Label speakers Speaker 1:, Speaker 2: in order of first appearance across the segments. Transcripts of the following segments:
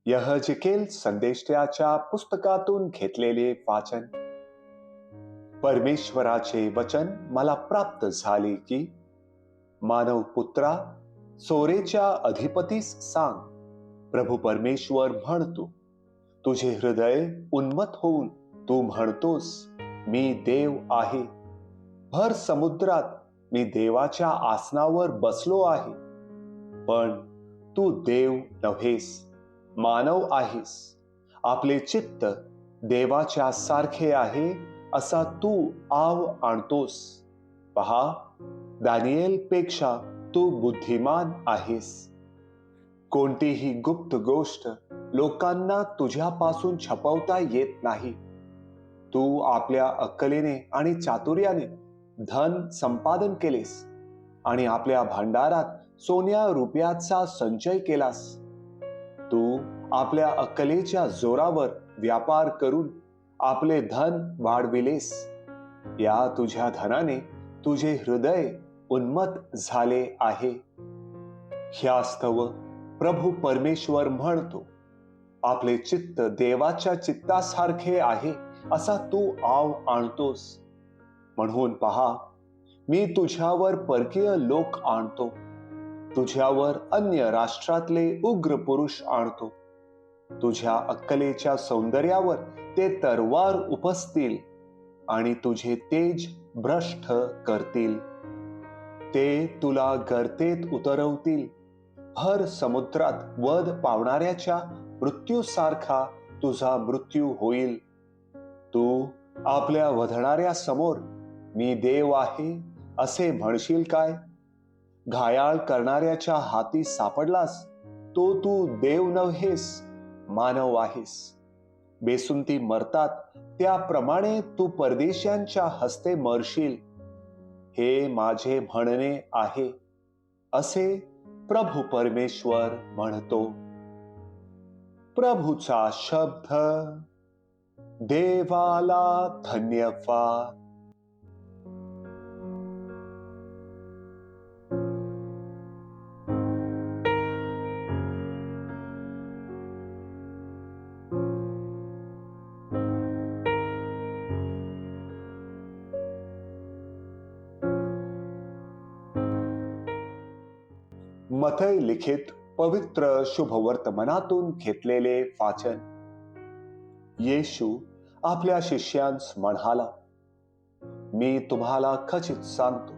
Speaker 1: यहजिकेल संदेष्ट्याच्या पुस्तकातून घेतलेले वाचन. परमेश्वराचे वचन मला प्राप्त झाले की, मानव पुत्रा, सोरेच्या अधिपतीस सांग, प्रभू परमेश्वर म्हणतो, तुझे हृदय उन्मत होऊन तू म्हणतोस, मी देव आहे. भर समुद्रात मी देवाच्या आसनावर बसलो आहे. पण तू देव नव्हेस, मानव आहेस. आपले चित्त देवाच्या सारखे आहे असा तू आव आणतोस. पहा, दानिएल पेक्षा तू बुद्धिमान आहेस. कोणतीही गुप्त गोष्ट लोकांना तुझ्यापासून छपवता येत नाही. तू आपल्या अक्कलेने आणि चातुर्याने धन संपादन केलेस आणि आपल्या भांडारात सोन्या रुपयाचा संचय केलास. तू आपल्या अक्कलेच्या जोरावर व्यापार करून आपले धन वाढविलेस. या तुझ्या धनाने तुझे हृदय उन्मत झाले आहे. ह्यास्तव प्रभू परमेश्वर म्हणतो, आपले चित्त देवाच्या चित्तासारखे आहे असा तू आव आणतोस. म्हणून पहा, मी तुझ्यावर परकीय लोक आणतो, तुझ्यावर अन्य राष्ट्रातले उग्र पुरुष आणतो. तुझ्या अक्कलेच्या सौंदर्यावर ते तरवार उपसतील आणि तुझे तेज भ्रष्ट करतील. ते तुला गर्तेत उतरवतील. भर समुद्रात वध पावणाऱ्याच्या मृत्यूसारखा तुझा मृत्यू होईल. तू आपल्या वधणाऱ्या समोर मी देव आहे असे म्हणशील काय? घायाळ करणाऱ्याच्या हाती सापडलास तो तू देव नव्हेस, मानव आहेस. बेसुंती मरतात त्याप्रमाणे तू परदेशांच्या हस्ते मरशील. हे माझे म्हणणे आहे असे प्रभू परमेश्वर म्हणतो. प्रभूचा शब्द. देवाला धन्यवाद. मथई लिखित पवित्र शुभवर्तमानातून घेतलेले वाचन. येशू आपल्या शिष्यांस म्हणाला, मी तुम्हाला खचित सांगतो,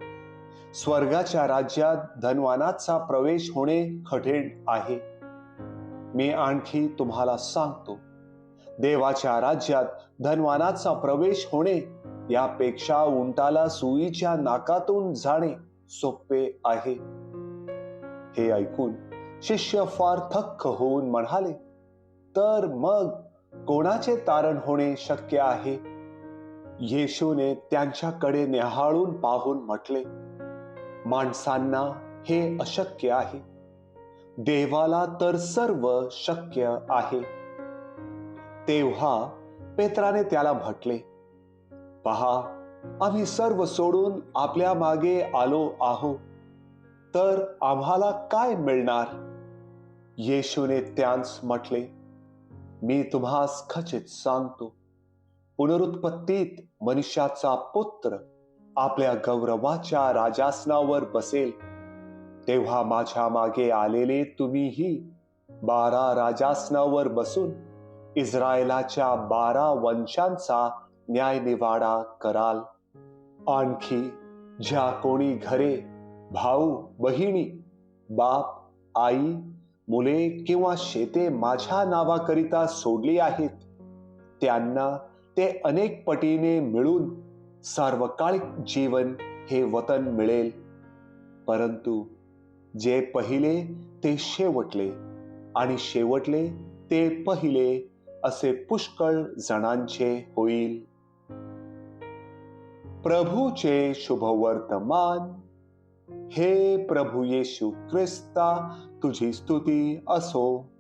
Speaker 1: स्वर्गाच्या राज्यात धनवानाचा प्रवेश होणे कठीण आहे. मी आणखी तुम्हाला सांगतो, देवाच्या राज्यात धनवानाचा प्रवेश होणे यापेक्षा उंटाला सुईच्या नाकातून जाणे सोपे आहे. हे ऐकून शिष्य फार थक्क होऊन म्हणाले, तर मग कोणाचे तारण होणे शक्य आहे? येशूने त्यांच्याकडे निहाळून पाहून म्हटले, माणसांना हे अशक्य आहे, देवाला तर सर्व शक्य आहे. तेव्हा पेत्राने त्याला म्हटले, पहा, आम्ही सर्व सोडून आपल्या मागे आलो आहोत, तर आम्हाला काय मिळणार? येशूने त्यांस म्हटले, मी तुम्हास खचित सांगतो, पुनरुत्पत्तीत मनुष्याचा पुत्र आपल्या गौरवाच्या राजासनावर बसेल, तेव्हा माझ्या मागे आलेले तुम्हीही 12 राजासनावर बसून इस्रायलाच्या 12 वंशांचा न्यायनिवाडा कराल. आणखी ज्या कोणी घरे, भाऊ बहिणी, बाप, आई, मुले किंवा शेते माझ्या नावाकरिता सोडली आहेत, त्यांना ते अनेक पटीने मिळून सार्वकालिक जीवन हे वतन मिळेल. परंतु जे पहिले ते शेवटले आणि शेवटले ते पहिले असे पुष्कळ जणांचे होईल. प्रभूचे शुभवर्तमान. हे प्रभू येशू ख्रिस्ता, तुझी स्तुती असो.